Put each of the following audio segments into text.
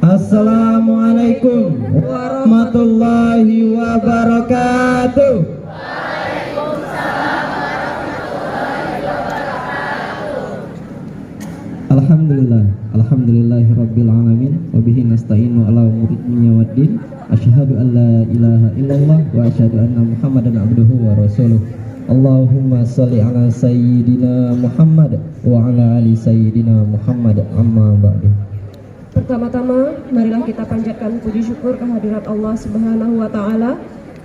Assalamualaikum warahmatullahi wabarakatuh. Alhamdulillahi rabbil alamin wa bihi nasta'inu ala umuri dunya waddin. Asyhadu an la ilaha illallah wa asyhadu anna Muhammadan abduhu wa rasuluh. Allahumma shalli ala sayyidina Muhammad wa ala ali sayyidina Muhammad, amma ba'du. Pertama-tama, marilah kita panjatkan puji syukur kehadirat Allah Subhanahu wa taala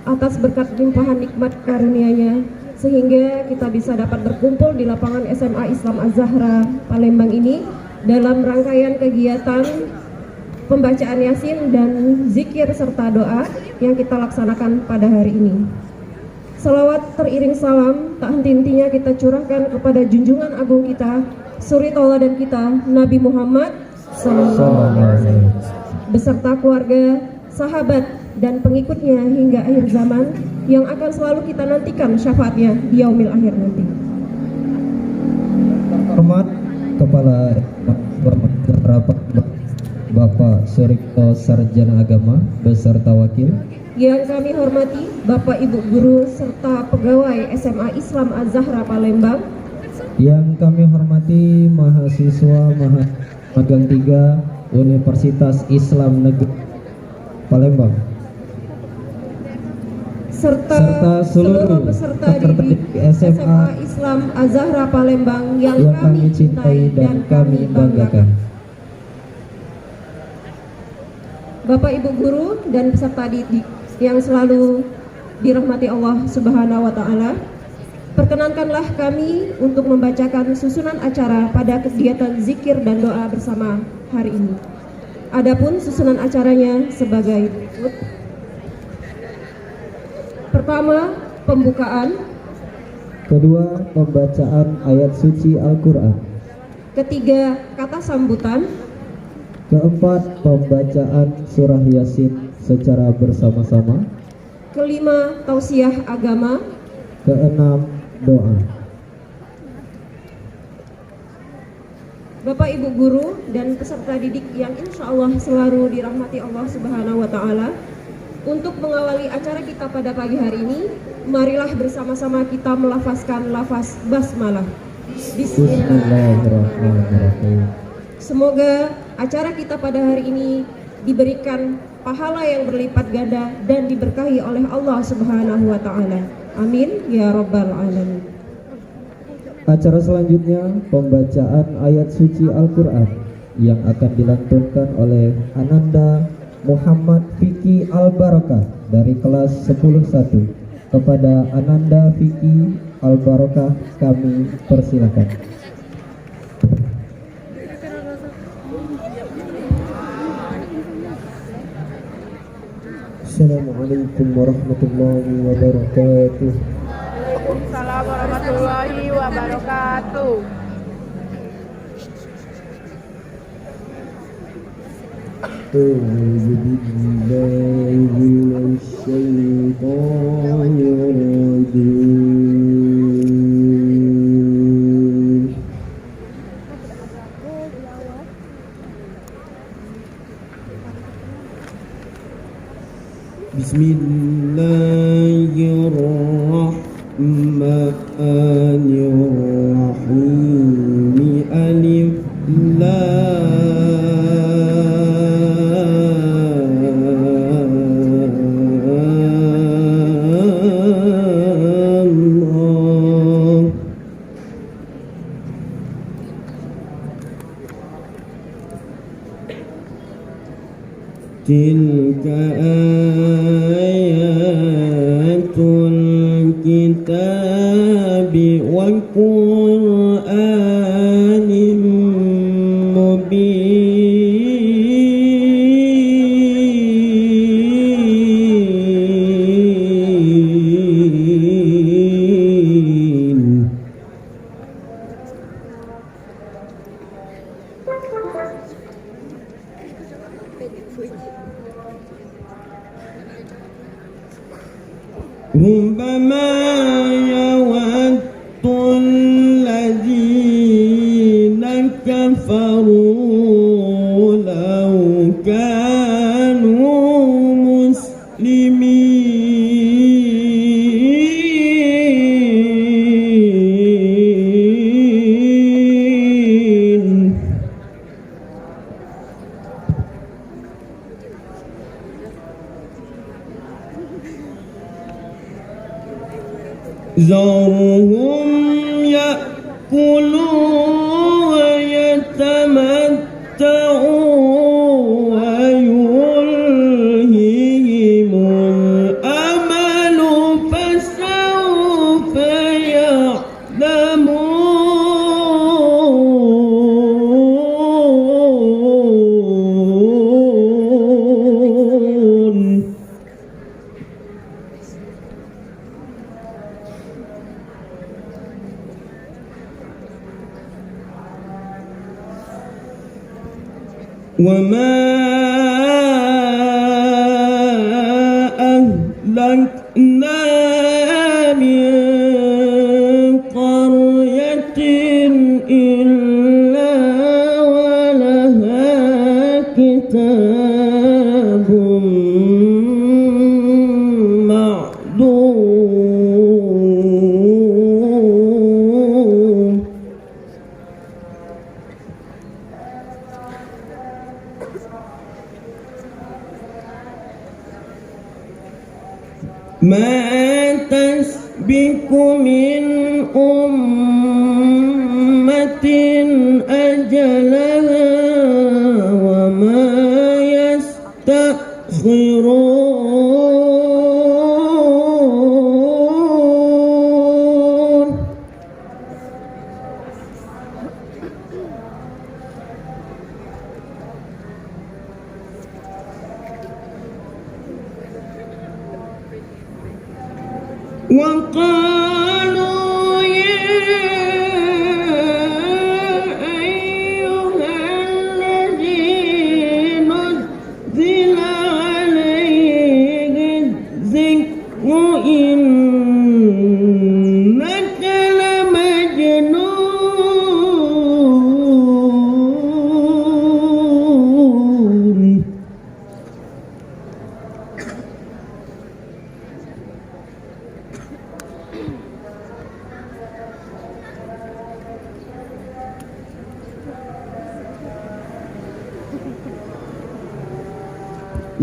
atas berkat limpahan nikmat karunia-Nya sehingga kita bisa dapat berkumpul di lapangan SMA Islam Az-Zahra Palembang ini dalam rangkaian kegiatan pembacaan Yasin dan zikir serta doa yang kita laksanakan pada hari ini. Salawat teriring salam tak henti-hentinya kita curahkan kepada junjungan agung kita, suri tauladan kita, Nabi Muhammad SAW, beserta keluarga, sahabat, dan pengikutnya hingga akhir zaman yang akan selalu kita nantikan syafaatnya di yaumil akhir nanti. Hormat Kepala Rapat Bapak Surikto Sarjana Agama beserta wakil, yang kami hormati Bapak Ibu Guru serta pegawai SMA Islam Az-Zahra Palembang, yang kami hormati mahasiswa magang 3 Universitas Islam Negeri Palembang, serta seluruh peserta didik SMA Islam Az-Zahra Palembang yang kami cintai dan kami banggakan. Bapak Ibu Guru dan peserta didik yang selalu dirahmati Allah Subhanahu wa taala, perkenankanlah kami untuk membacakan susunan acara pada kegiatan zikir dan doa bersama hari ini. Adapun susunan acaranya sebagai berikut. Pertama, pembukaan. Kedua, pembacaan ayat suci Al-Quran. Ketiga, kata sambutan. Keempat, pembacaan surah Yasin secara bersama-sama. Kelima, tausiah agama. Keenam, doa. Bapak Ibu Guru dan peserta didik yang insya Allah selalu dirahmati Allah Subhanahu wa taala, untuk mengawali acara kita pada pagi hari ini, marilah bersama-sama kita melafazkan lafaz basmalah. Bismillahirrahmanirrahim. Semoga acara kita pada hari ini diberikan pahala yang berlipat ganda dan diberkahi oleh Allah Subhanahu wa taala. Amin ya rabbal alamin. Acara selanjutnya pembacaan ayat suci Al-Quran yang akan dilantunkan oleh Ananda Muhammad Fikri Al-Barakah dari kelas 10-1. Kepada Ananda Fikri Al-Barakah kami persilakan. Assalamualaikum warahmatullahi wabarakatuh. Waalaikumsalam warahmatullahi wabarakatuh. A'udzu billahi minasy syaithanir rajim. Bismillahirrahmanirrahim. Alif lam ra. Tilka ayatul kitabi wa Qur'anin mubin. ربما يود الذين كفروا لو كانوا ذرهم يأكلوا ويتمتعوا ويلههم الأمل فسوف يعلمون. وما أهلكنا من قرية إلا ولها كتاب معلوم. ما تسبق من أمة أجلها وما يستأخرون. وقالوا يا أيها الذي نزل عليه الذكر إنك لمجنون.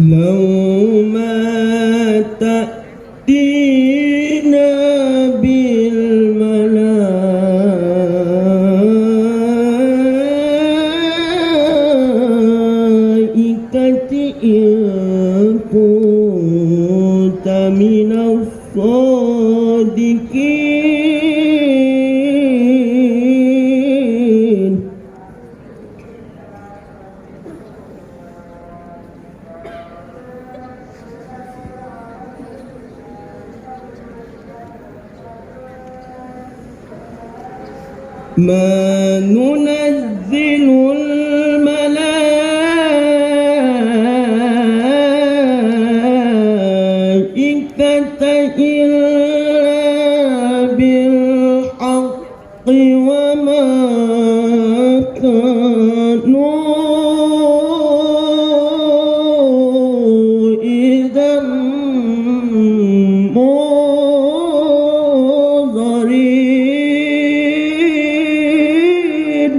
لو ما تأتينا بالملائكة إن كنت من الصادقين. ما ننزل الملائكة إلا بالحق وما كانوا إذا منظرين.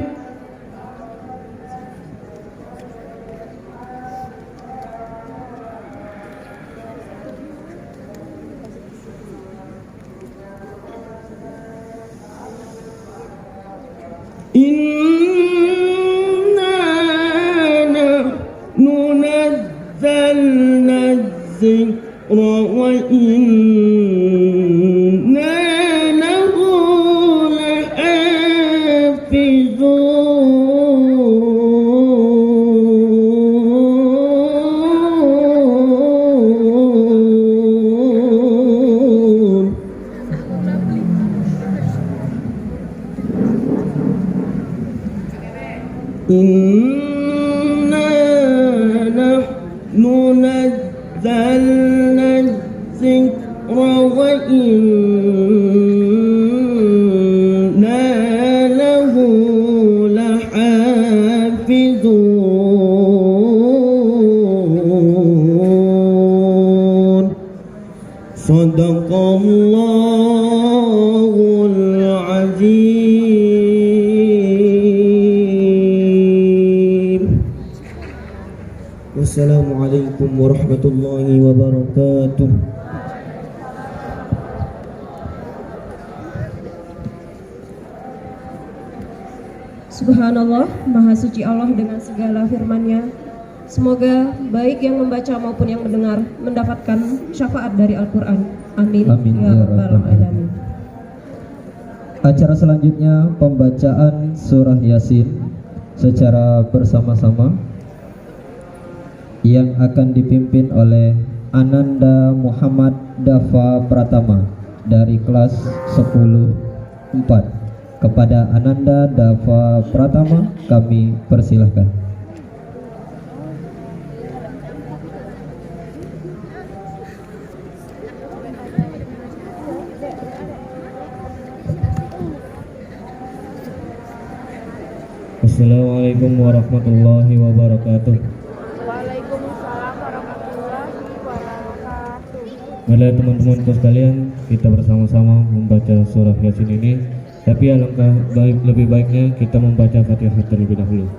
إنا نحن نزلنا الذكر وإنا له لحافظون. إنا نحن نزلنا الذكر وإنا له لحافظون. صدق الله العظيم. Wassalamualaikum warahmatullahi wabarakatuh. Subhanallah, Maha Suci Allah dengan segala firman-Nya. Semoga baik yang membaca maupun yang mendengar mendapatkan syafaat dari Al-Quran. Amin. Amin Ya Rabbal Alamin. Acara selanjutnya pembacaan surah Yasin secara bersama-sama yang akan dipimpin oleh Ananda Muhammad Dava Pratama dari kelas 10-4. Kepada Ananda Dava Pratama kami persilahkan. Assalamualaikum warahmatullahi wabarakatuh. Waalaikumsalam warahmatullahi wabarakatuh. Mari teman-temanku sekalian, kita bersama-sama membaca surah Yasin ini. Tapi alangkah lebih baiknya kita membaca Fatihah terlebih dahulu.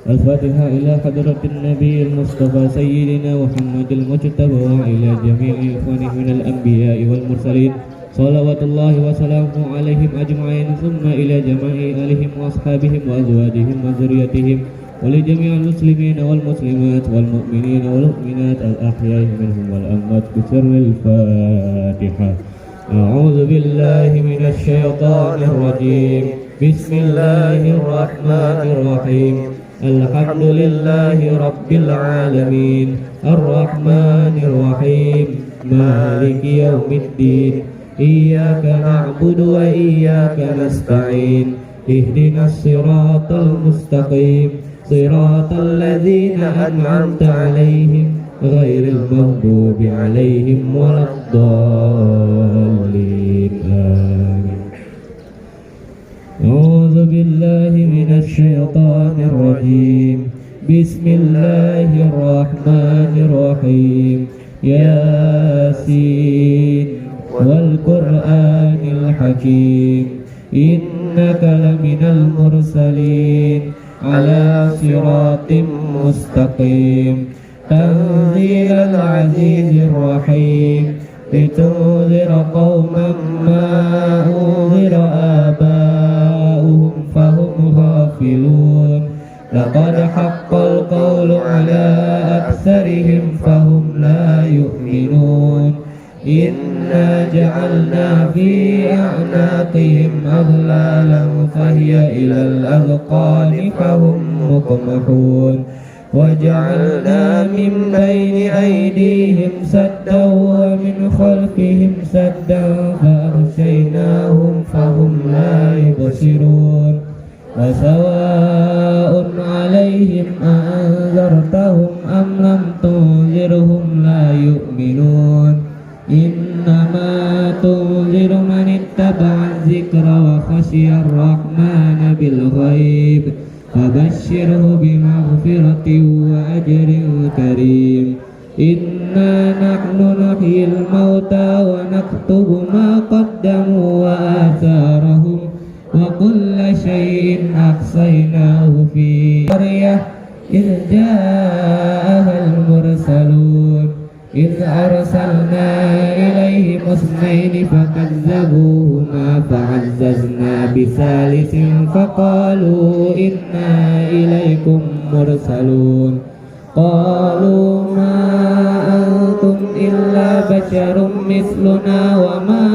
Al-Fatihah ila hadratin Nabi al-Mustafa Sayyidina Muhammadil Mujtaba wa ila jami'i ikhwani minal anbiya'i wal mursalin. Salawatullahi wa salamuhu alaihim ajma'in. Thumma ila jama'i alihim wa ashabihim wa azwajihim wa zuriyatihim wa li jami'al muslimin wal muslimat wal mu'minin wal mu'minat al-ahya'i minhum wal amwat bi sirril Fatihah. A'udzu billahi minasy syaithanir rajim. Bismillahir rahmanir rahim. Alhamdulillahi rabbil alamin. Ar-rahmanir rahim. Maliki yaumiddin. Iyyaka na'budu wa iyyaka nasta'in. Ihdinas siratal mustaqim. Siratal ladzina an'amta 'alaihim ghairil maghdubi 'alaihim waladdallin. Amin. A'udzu billahi minasy syaithanir rajim. Bismillahirrahmanirrahim. Yasin wal Qur'anil Hakim. Innaka laminal mursalin ala siratim mustaqim. Tanzilal azizir rahim. Litunzira qauman ma unzira aba'uhum fahum ghafilun. Laqad haqqal qawlu ala aksarihim fahum la yu'minun. Inna ja'alna fi a'naqihim aghlalan fahiya ilal adqani fahum muqmahun. Waja'alna min bayni aydihim saddan wa min khalfihim saddan fa'aghshaynahum fahum la yubsirun. Wa sawa'un 'alaihim a'anzartahum am lam tunzirhum la yu'minun. Innama tunziru man ittaba'a dzikra wa khashiya ar-rahmana bil ghaib. Fabashshirhu bimaghfiratin wa ajrin karim. Inna nahnu nuhyil mauta wa naktubu ma qaddamu wa atharahum wa kulla shay'in ahsaynahu fi qaryah idh ja'ahal mursalun. إذ أرسلنا إليهم اثنين فكذبوهما فعززنا بثالث فقالوا إنا إليكم مرسلون. قالوا ما أنتم إلا بشر مثلنا وما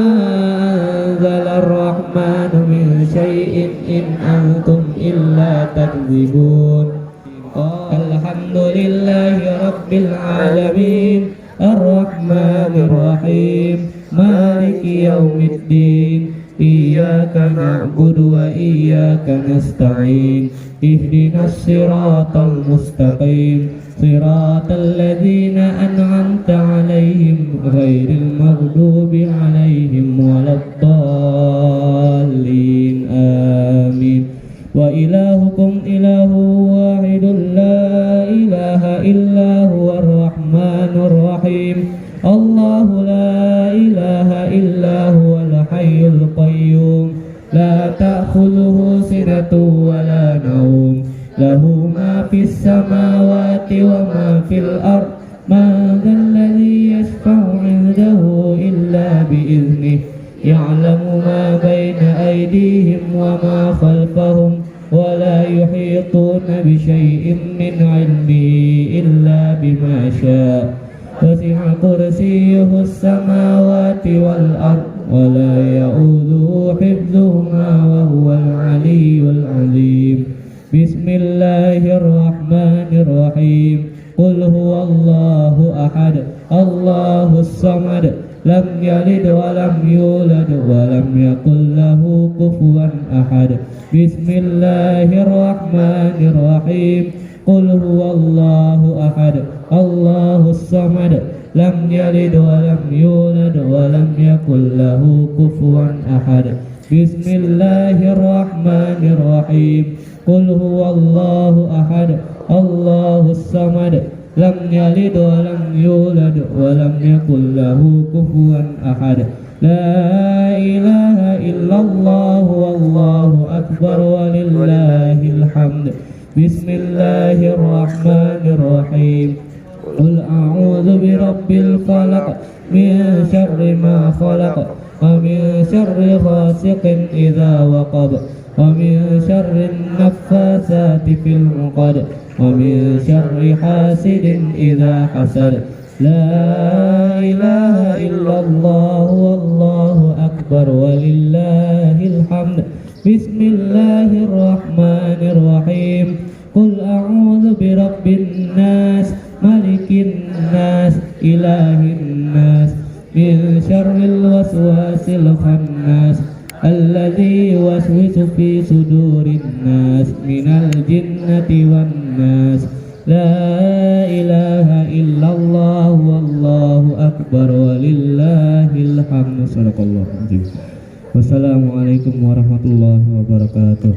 أنزل الرحمن من شيء إن أنتم إلا تكذبون. الحمد لله رب العالمين. الرحمن الرحيم. مالك يوم الدين. إياك نعبد وإياك نستعين. اهدنا الصراط المستقيم. صراط الذين أنعمت عليهم غير المغضوب عليهم ولا الضالين. آمين. وإلهكم إله واحد لا إله إلا هو الرحمن الرحيم. الله لا إله إلا هو الحي القيوم. لا تأخذه سنة ولا نوم. له ما في السماوات وما في الأرض. من ذا الذي يشفع عنده إلا بإذنه. يعلم ما بين أيديهم وما خلفهم ولا يحيطون بشيء من علمه إلا بما شاء وسع كرسيه السماوات والأرض ولا يؤوده حفظهما وهو العلي العظيم بسم الله الرحمن الرحيم قل هو الله أحد الله الصمد لم يلد ولم يولد ولم يكن له كفوا أحد بسم الله الرحمن الرحيم قل هو الله أحد الله الصمد لم يلد ولم يولد ولم يكن له كفوا أحد بسم الله الرحمن الرحيم قل هو الله أحد الله الصمد لم يلد ولم يولد ولم يكن له كفوا أحد لا إله إلا الله والله أكبر ولله الحمد بسم الله الرحمن الرحيم قل أعوذ برب الفلق من شر ما خلق ومن شر غاسق إذا وقب ومن شر النفاثات في العقد ومن شر حاسد إذا حسد لا إله إلا الله والله أكبر ولله الحمد بسم الله الرحمن الرحيم قل أعوذ برب الناس ملك الناس إله الناس من شر الوسواس الخناس الذي يوسوس في صدور الناس من الجنة والناس لا إله إلا الله والله أكبر ولله الحمد صدق الله العظيم wassalamualaikum warahmatullahi wabarakatuh.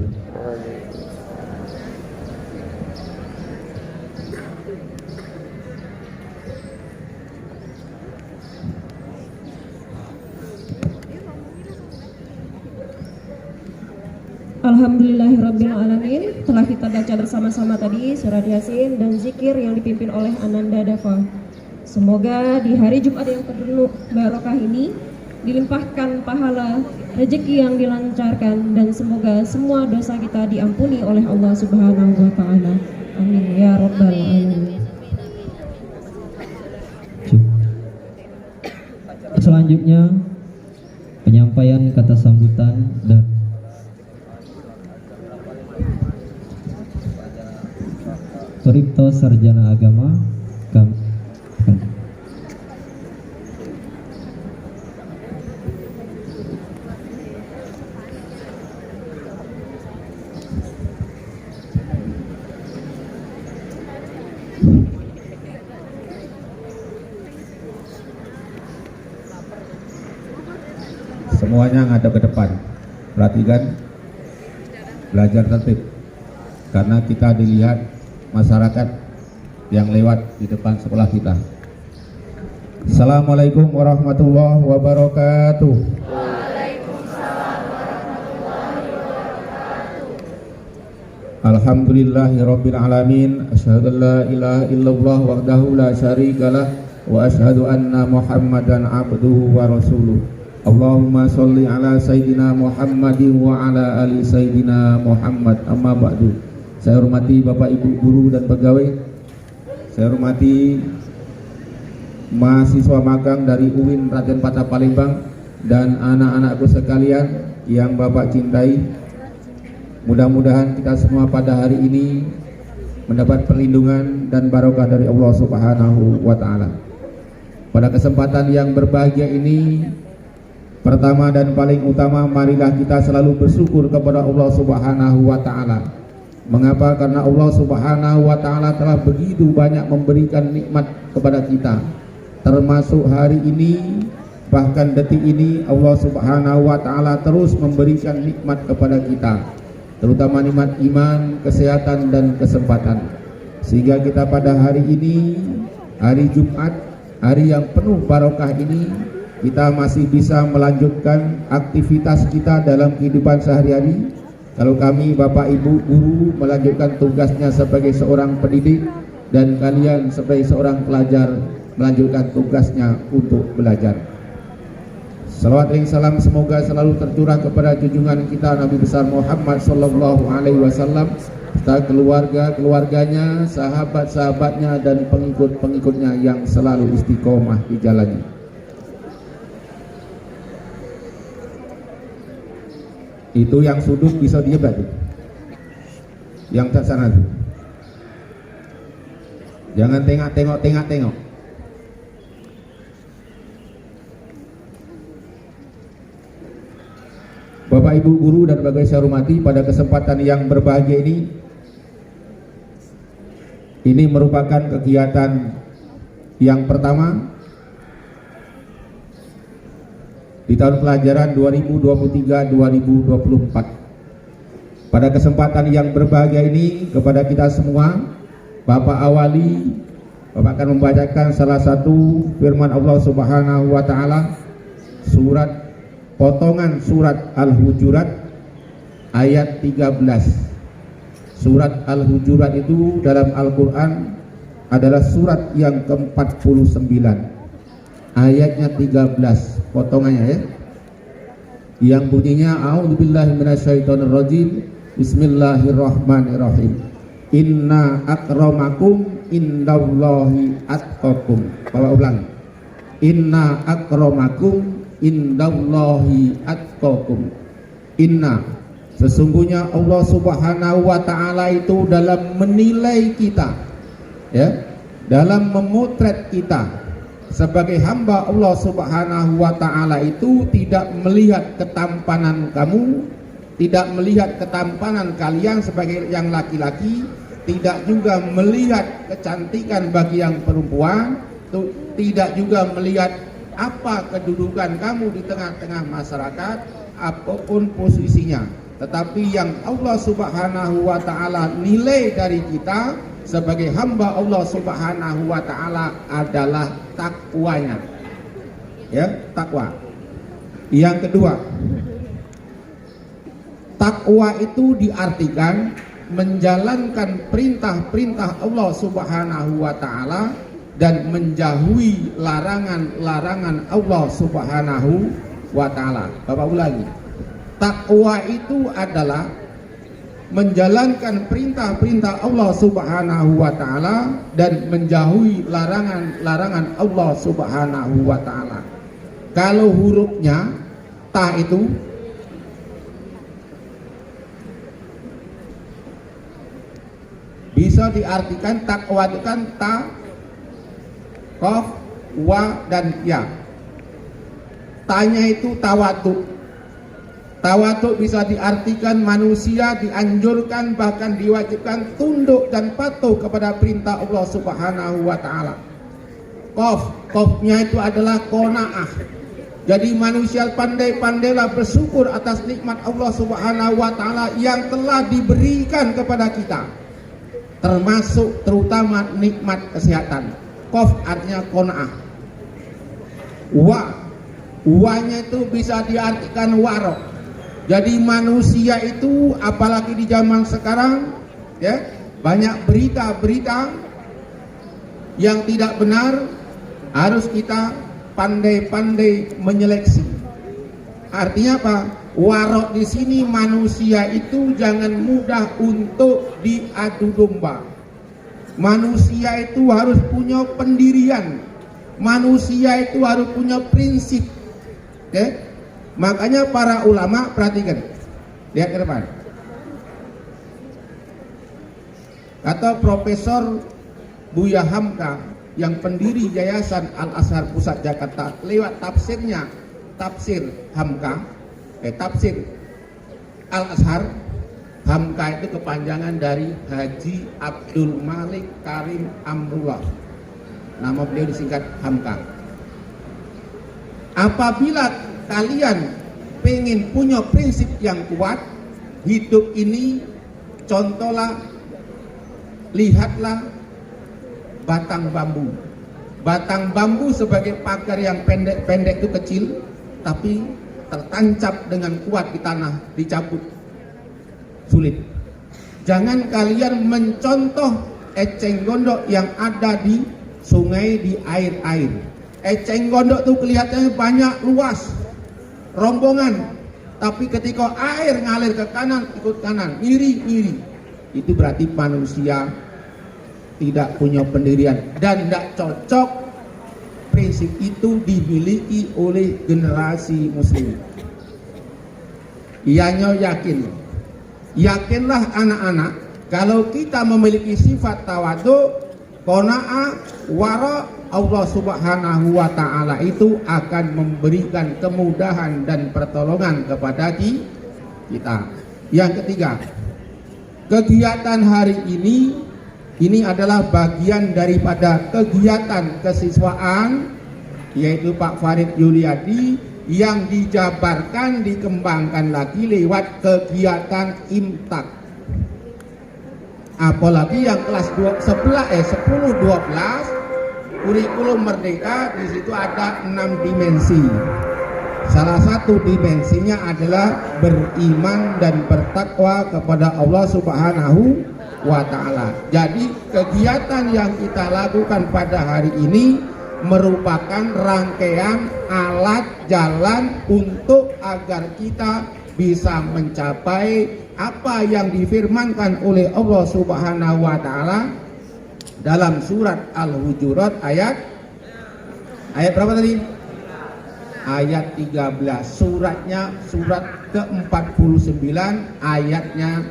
Alhamdulillahirrabbilalamin. Telah kita baca bersama-sama tadi surat Yasin dan zikir yang dipimpin oleh Ananda Dava. Semoga di hari Jumat yang penuh barokah ini dilimpahkan pahala, rezeki yang dilancarkan, dan semoga semua dosa kita diampuni oleh Allah Subhanahu wa Ta'ala. Amin ya Rabbal Alamin. Selanjutnya penyampaian kata sambutan dan Pripto Sarjana Agama kami. Semuanya ngadep ke depan. Perhatikan, belajar tertib. Karena kita dilihat masyarakat yang lewat di depan sekolah kita. Assalamualaikum warahmatullahi wabarakatuh. Waalaikumsalam warahmatullahi wabarakatuh. Alhamdulillahirabbil alamin. Asyhadu an la ilaha illallah wahdahu la syarikalah wa asyhadu anna Muhammadan abduhu wa rasuluh. Allahumma sholli ala sayyidina Muhammadin wa ala ali sayyidina Muhammad. Amma ba'du. Saya hormati Bapak Ibu guru dan pegawai. Saya hormati mahasiswa magang dari UIN Raden Patah Palembang dan anak-anakku sekalian yang Bapak cintai. Mudah-mudahan kita semua pada hari ini mendapat perlindungan dan barokah dari Allah Subhanahu wa Ta'ala. Pada kesempatan yang berbahagia ini, pertama dan paling utama, marilah kita selalu bersyukur kepada Allah Subhanahu wa Ta'ala. Mengapa? Karena Allah Subhanahu wa Ta'ala telah begitu banyak memberikan nikmat kepada kita. Termasuk hari ini, bahkan detik ini, Allah Subhanahu wa Ta'ala terus memberikan nikmat kepada kita, terutama nikmat iman, kesehatan, dan kesempatan. Sehingga kita pada hari ini, hari Jumat, hari yang penuh barokah ini, kita masih bisa melanjutkan aktivitas kita dalam kehidupan sehari-hari. Kalau kami Bapak Ibu guru melanjutkan tugasnya sebagai seorang pendidik, dan kalian sebagai seorang pelajar melanjutkan tugasnya untuk belajar. Salawat dan salam semoga selalu tercurah kepada junjungan kita Nabi besar Muhammad sallallahu alaihi wasallam, serta keluarga-keluarganya, sahabat-sahabatnya, dan pengikut-pengikutnya yang selalu istiqomah di jalannya. Itu yang sudut bisa dihebat, yang tak sana tuh. Jangan tengok. Bapak Ibu guru dan bapak saya hormati, pada kesempatan yang berbahagia ini merupakan kegiatan yang pertama di tahun pelajaran 2023-2024. Pada kesempatan yang berbahagia ini, kepada kita semua, Bapak awali, Bapak akan membacakan salah satu firman Allah Subhanahu wa taala, potongan surat Al-Hujurat ayat 13. Surat Al-Hujurat itu dalam Al-Qur'an adalah surat yang ke-49. Ayatnya 13, potongannya ya. Yang bunyinya a'udzubillahi minasyaitonirrajim. Bismillahirrahmanirrahim. Inna akramakum indallahi atqakum. Bapak ulang. Inna akramakum indallahi atqakum. Inna, sesungguhnya Allah Subhanahu wa taala itu dalam menilai kita, ya, dalam memotret kita sebagai hamba Allah Subhanahu wa taala itu tidak melihat ketampanan kamu, tidak melihat ketampanan kalian sebagai yang laki-laki, tidak juga melihat kecantikan bagi yang perempuan, tidak juga melihat apa kedudukan kamu di tengah-tengah masyarakat, apapun posisinya. Tetapi yang Allah Subhanahu wa taala nilai dari kita sebagai hamba Allah Subhanahu wa taala adalah takwanya. Ya, takwa. Yang kedua, takwa itu diartikan menjalankan perintah-perintah Allah Subhanahu wa taala dan menjauhi larangan-larangan Allah Subhanahu wa taala. Bapak ulangi. Takwa itu adalah menjalankan perintah-perintah Allah Subhanahu wa taala dan menjauhi larangan-larangan Allah Subhanahu wa taala. Kalau hurufnya ta itu bisa diartikan takwa itu kan ta, qaf, wa dan ya. Tanya itu tawatu. Tawatu bisa diartikan manusia dianjurkan bahkan diwajibkan tunduk dan patuh kepada perintah Allah Subhanahu wa taala. Qafnya itu adalah qanaah. Jadi manusia pandai-pandailah bersyukur atas nikmat Allah Subhanahu wa taala yang telah diberikan kepada kita. Termasuk terutama nikmat kesehatan. Qaf artinya qanaah. Wa-nya itu bisa diartikan waro. Jadi manusia itu apalagi di zaman sekarang, ya, banyak berita-berita yang tidak benar, harus kita pandai-pandai menyeleksi. Artinya apa? Warok di sini manusia itu jangan mudah untuk diadu domba. Manusia itu harus punya pendirian. Manusia itu harus punya prinsip. Oke? Makanya para ulama, perhatikan, lihat ke depan. Kata Profesor Buya Hamka yang pendiri Yayasan Al-Azhar Pusat Jakarta, lewat tafsirnya, tafsir Hamka, tafsir Al-Azhar. Hamka itu kepanjangan dari Haji Abdul Malik Karim Amrullah. Nama beliau disingkat Hamka. Apabila kalian pengen punya prinsip yang kuat hidup ini, contohlah, lihatlah batang bambu. Batang bambu sebagai pagar yang pendek-pendek itu kecil, tapi tertancap dengan kuat di tanah, dicabut sulit. Jangan kalian mencontoh eceng gondok yang ada di sungai, di air-air. Eceng gondok itu kelihatannya banyak, luas, rombongan, tapi ketika air ngalir ke kanan ikut kanan, ngiri. itu berarti manusia tidak punya pendirian dan tidak cocok prinsip itu dimiliki oleh generasi muslim. Ianya yakinlah anak-anak, kalau kita memiliki sifat tawadhu, qanaah, wara, Allah Subhanahu wa ta'ala itu akan memberikan kemudahan dan pertolongan kepada kita. Yang ketiga, kegiatan hari ini adalah bagian daripada kegiatan kesiswaan, yaitu Pak Farid Yuliadi, yang dijabarkan, dikembangkan lagi lewat kegiatan imtak. Apalagi yang kelas 10-12 kurikulum merdeka, di situ ada 6 dimensi. Salah satu dimensinya adalah beriman dan bertakwa kepada Allah Subhanahu wa ta'ala. Jadi kegiatan yang kita lakukan pada hari ini merupakan rangkaian alat jalan untuk agar kita bisa mencapai apa yang difirmankan oleh Allah Subhanahu wa ta'ala dalam surat Al-Hujurat ayat berapa tadi? Ayat 13. Suratnya surat ke-49, ayatnya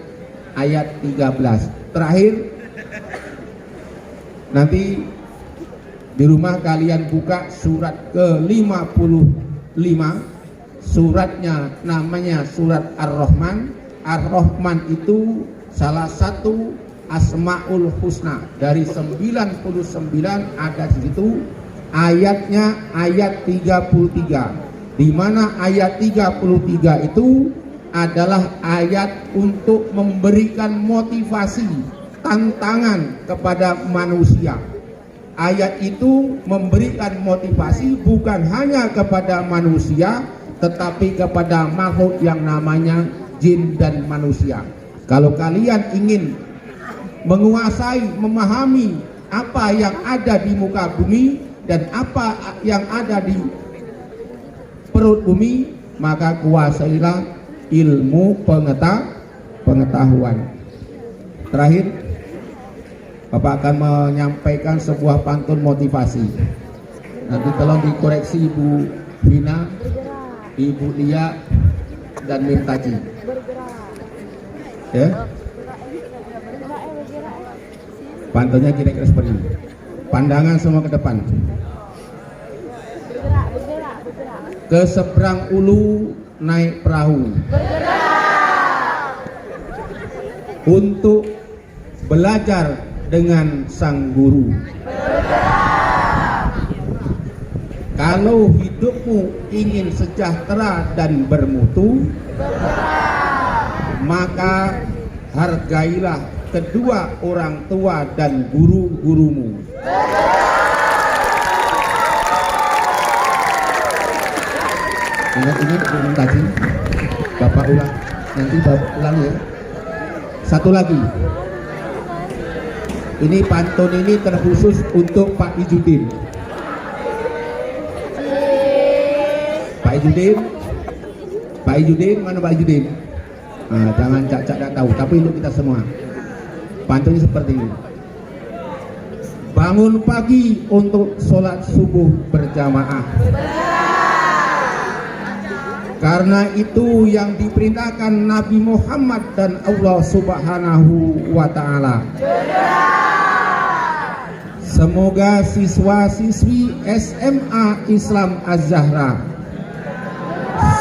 ayat 13. Terakhir, nanti di rumah kalian buka surat ke-55. Suratnya namanya surat Ar-Rahman. Ar-Rahman itu salah satu Asmaul Husna, dari 99 ada di situ. Ayatnya ayat 33, di mana ayat 33 itu adalah ayat untuk memberikan motivasi, tantangan kepada manusia. Ayat itu memberikan motivasi bukan hanya kepada manusia, tetapi kepada makhluk yang namanya jin dan manusia. Kalau kalian ingin menguasai, memahami apa yang ada di muka bumi dan apa yang ada di perut bumi, maka kuasailah ilmu pengetahuan. Terakhir, Bapak akan menyampaikan sebuah pantun motivasi. Nanti tolong dikoreksi Ibu Vina, Ibu Lia, dan Mirtaji. Ya. Pantunnya kira-kira seperti ini. Pandangan semua ke depan. Ke seberang ulu naik perahu. Untuk belajar dengan sang guru. Kalau hidupmu ingin sejahtera dan bermutu, maka hargailah kedua orang tua dan guru-gurumu. Ingat ini belum tadi, Bapak ulang, nanti Bapak ulang ya. Satu lagi, ini pantun ini terkhusus untuk Pak Ijudin. Pak Ijudin, mana Pak Ijudin? Nah, jangan cak-cak tak tahu, tapi untuk kita semua. Pantunnya seperti ini. Bangun pagi untuk sholat subuh berjamaah. Karena itu yang diperintahkan Nabi Muhammad dan Allah Subhanahu wa ta'ala. Semoga siswa-siswi SMA Islam Az-Zahra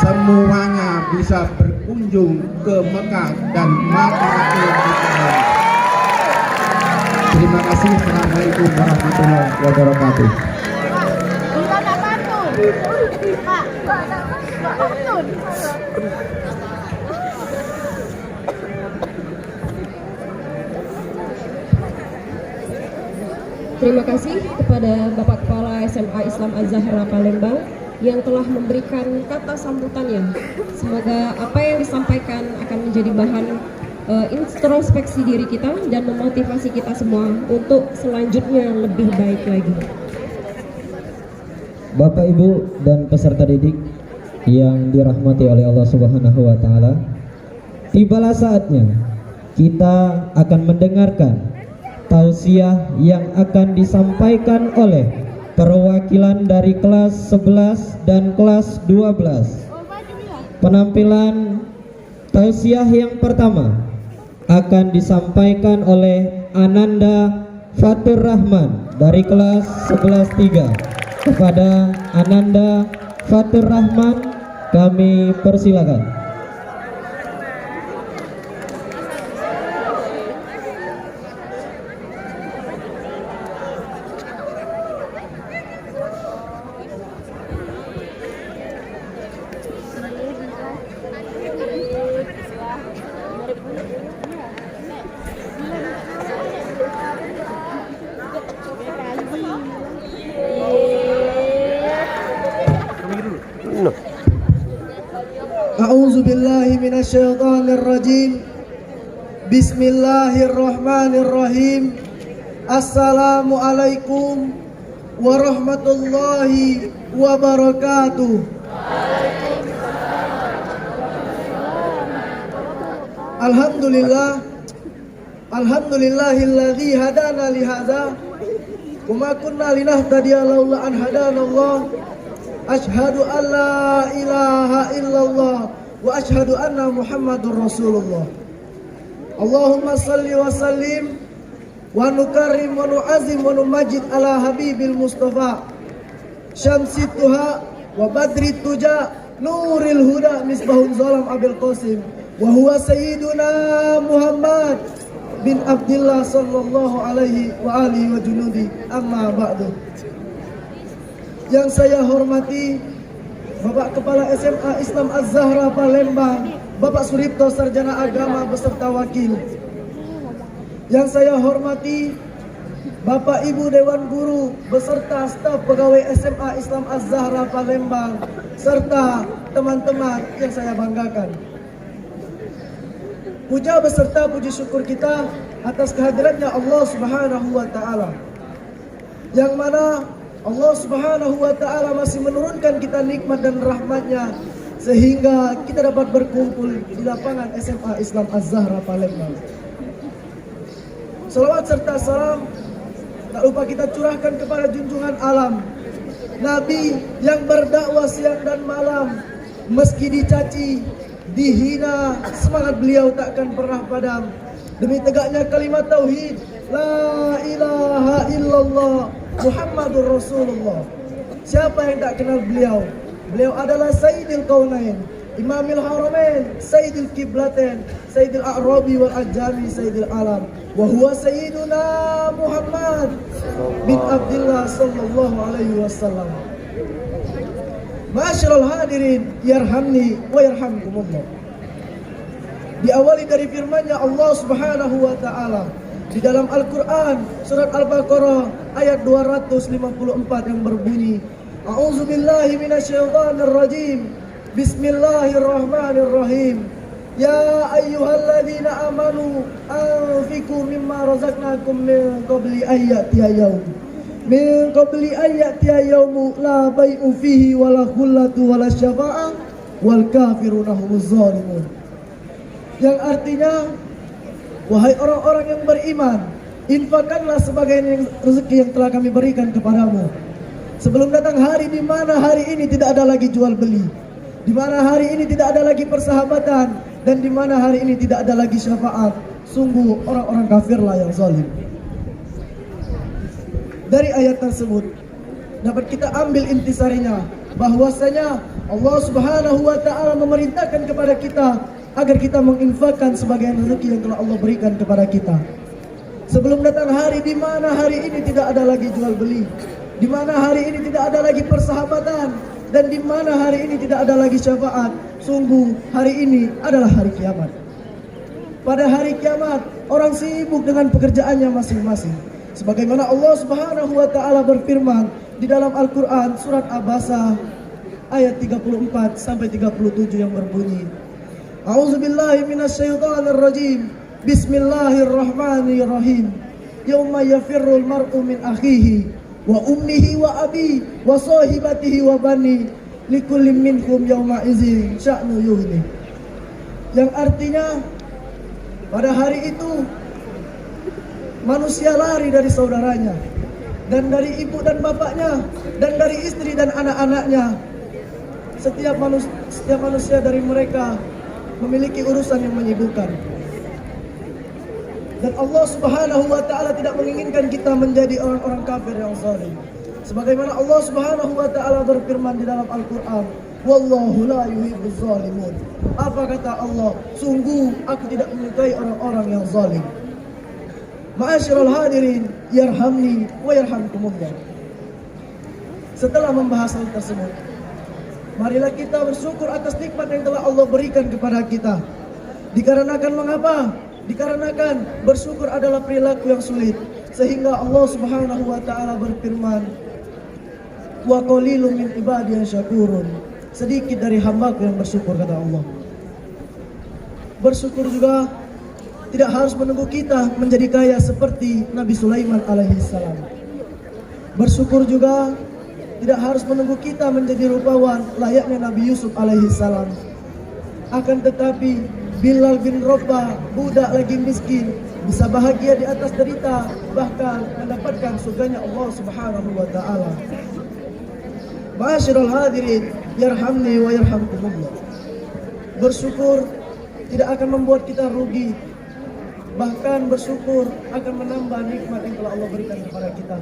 semuanya bisa berkunjung ke Mekah dan Madinatul Munawwarah. Terima kasih. Assalamualaikum warahmatullahi wabarakatuh. Terima kasih kepada Bapak Kepala SMA Islam Az-Zahra Palembang yang telah memberikan kata sambutannya. Semoga apa yang disampaikan akan menjadi bahan introspeksi diri kita dan memotivasi kita semua untuk selanjutnya lebih baik lagi. Bapak, Ibu, dan peserta didik yang dirahmati oleh Allah Subhanahu wa ta'ala, tibalah saatnya kita akan mendengarkan tausiah yang akan disampaikan oleh perwakilan dari kelas 11 dan kelas 12. Penampilan tausiah yang pertama akan disampaikan oleh Ananda Fatur Rahman dari kelas 11-3. Kepada Ananda Fatur Rahman kami persilakan. A'udzu billahi minasyaitonir rajim. Bismillahirrahmanirrahim. Assalamualaikum warahmatullahi wabarakatuh. Alhamdulillahilladzi hadana li hadza wa ma kunna linahtadiya laula an hadanallah. Asyhadu an la ilaha illallah wa asyhadu anna Muhammadur Rasulullah. Allahumma salli wa sallim wa nukarrim wa nu'azim wa numajid ala habibil mustafa syamsit tuha wa badrit tuja nuril huda misbahun zalam abil qasim wa huwa sayyiduna Muhammad bin Abdillah sallallahu alaihi wa alihi wa junudi, amma ba'du. Yang saya hormati Bapak Kepala SMA Islam Az-Zahra Palembang, Bapak Suripto Sarjana Agama beserta wakil. Yang saya hormati Bapak Ibu Dewan Guru beserta staf pegawai SMA Islam Az-Zahra Palembang serta teman-teman yang saya banggakan. Puja beserta puji syukur kita atas kehadirannya Allah Subhanahu wa taala. Yang mana Allah Subhanahu wa taala masih menurunkan kita nikmat dan rahmatnya sehingga kita dapat berkumpul di lapangan SMA Islam Az-Zahra Palembang. Salawat serta salam tak lupa kita curahkan kepada junjungan alam, Nabi yang berdakwah siang dan malam, meski dicaci, dihina, semangat beliau takkan pernah padam demi tegaknya kalimat tauhid la ilaha illallah Muhammadur Rasulullah. Siapa yang tak kenal beliau? Beliau adalah Sayyidil Kaunain, Imamil Haramain, Sayyidil Qiblatain, Sayyidil A'rabi wal Ajami, Sayyidil Alam. Wa huwa Sayyiduna Muhammad bin Abdillah sallallahu alaihi wasallam. Ma'asyiral hadirin, yarhamni wa yarhamkumullah. Diawali dari firman-Nya Allah Subhanahu wa taala di dalam Al-Qur'an surat Al-Baqarah ayat 254 yang berbunyi, A'udzu billahi minasyaitonir rajim. Bismillahirrahmanirrahim. Ya ayyuhalladzina amanu anfiqu mimma razaqnakum min qabli ayyatiya yaum. Min qabli ayyatiya yaumu la bai'u fihi wala khullatu wala syafa'ah wal kafiruna humuz zalimun. Yang artinya, wahai orang-orang yang beriman, infakkanlah sebagian rezeki yang telah kami berikan kepadamu sebelum datang hari di mana hari ini tidak ada lagi jual beli, di mana hari ini tidak ada lagi persahabatan, dan di mana hari ini tidak ada lagi syafaat. Sungguh orang-orang kafirlah yang zalim. Dari ayat tersebut dapat kita ambil intisarinya bahwasanya Allah Subhanahu wa taala memerintahkan kepada kita agar kita menginfakkan sebagian rezeki yang telah Allah berikan kepada kita sebelum datang hari di mana hari ini tidak ada lagi jual beli, di mana hari ini tidak ada lagi persahabatan, dan di mana hari ini tidak ada lagi syafaat. Sungguh hari ini adalah hari kiamat. Pada hari kiamat orang sibuk dengan pekerjaannya masing-masing. Sebagaimana Allah Subhanahu wa taala berfirman di dalam Al-Qur'an surat Abasa ayat 34 sampai 37 yang berbunyi, A'udzu billahi minasyaitonir rajim. Bismillahirrahmanirrahim. Yauma yafirrul mar'u min akhihi wa ummihi wa abi wa sahibatihi wa bani likulli minhum yauma idzin sya'nu yughni. Yang artinya Pada hari itu manusia lari dari saudaranya, dan dari ibu dan bapaknya, dan dari istri dan anak-anaknya. Setiap manusia dari mereka memiliki urusan yang menyibukkan. Dan Allah Subhanahu wa taala tidak menginginkan kita menjadi orang-orang kafir yang zalim. Sebagaimana Allah Subhanahu wa taala berfirman di dalam Al-Qur'an, "Wallahu la yuhibbuz zalimun." Apa kata Allah? Sungguh aku tidak menyukai orang-orang yang zalim. Ma'asyiral hadirin, yarhamni wa yarhamkumullah. Setelah membahas hal tersebut, marilah kita bersyukur atas nikmat yang telah Allah berikan kepada kita. Dikarenakan mengapa? Dikarenakan bersyukur adalah perilaku yang sulit, sehingga Allah Subhanahu wa taala berfirman, "Wa qalilun min ibadiyas syakurun." Sedikit dari hambaku yang bersyukur, kata Allah. Bersyukur juga tidak harus menunggu kita menjadi kaya seperti Nabi Sulaiman alaihissalam. Bersyukur juga tidak harus menunggu kita menjadi rupawan layaknya Nabi Yusuf alaihissalam. Akan tetapi Bilal bin Rabah, budak lagi miskin, bisa bahagia di atas derita, bahkan mendapatkan surganya Allah Subhanahu wa taala. Ma'asyiral hadirin, yarhamni wa yarhamkumullah. Bersyukur tidak akan membuat kita rugi, bahkan bersyukur akan menambah nikmat yang telah Allah berikan kepada kita.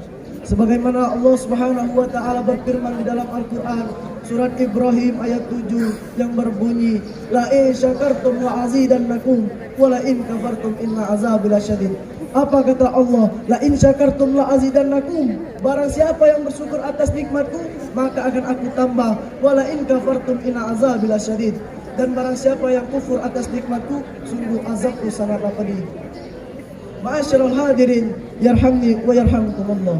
Sebagaimana Allah Subhanahu wa taala berfirman di dalam Al-Qur'an surat Ibrahim ayat 7 yang berbunyi, "La in syakartum la azidannakum wa la in kafartum inna azabi lasyadid." Apa kata Allah? La in syakartum la azidannakum. Barang siapa yang bersyukur atas nikmatku, maka akan aku tambah. Wa la in kafartum inna azabi lasyadid. Dan barang siapa yang kufur atas nikmatku, sungguh azabku sangatlah pedih. Ma'asyiral hadirin, yarhamni wa yarhamkumullah.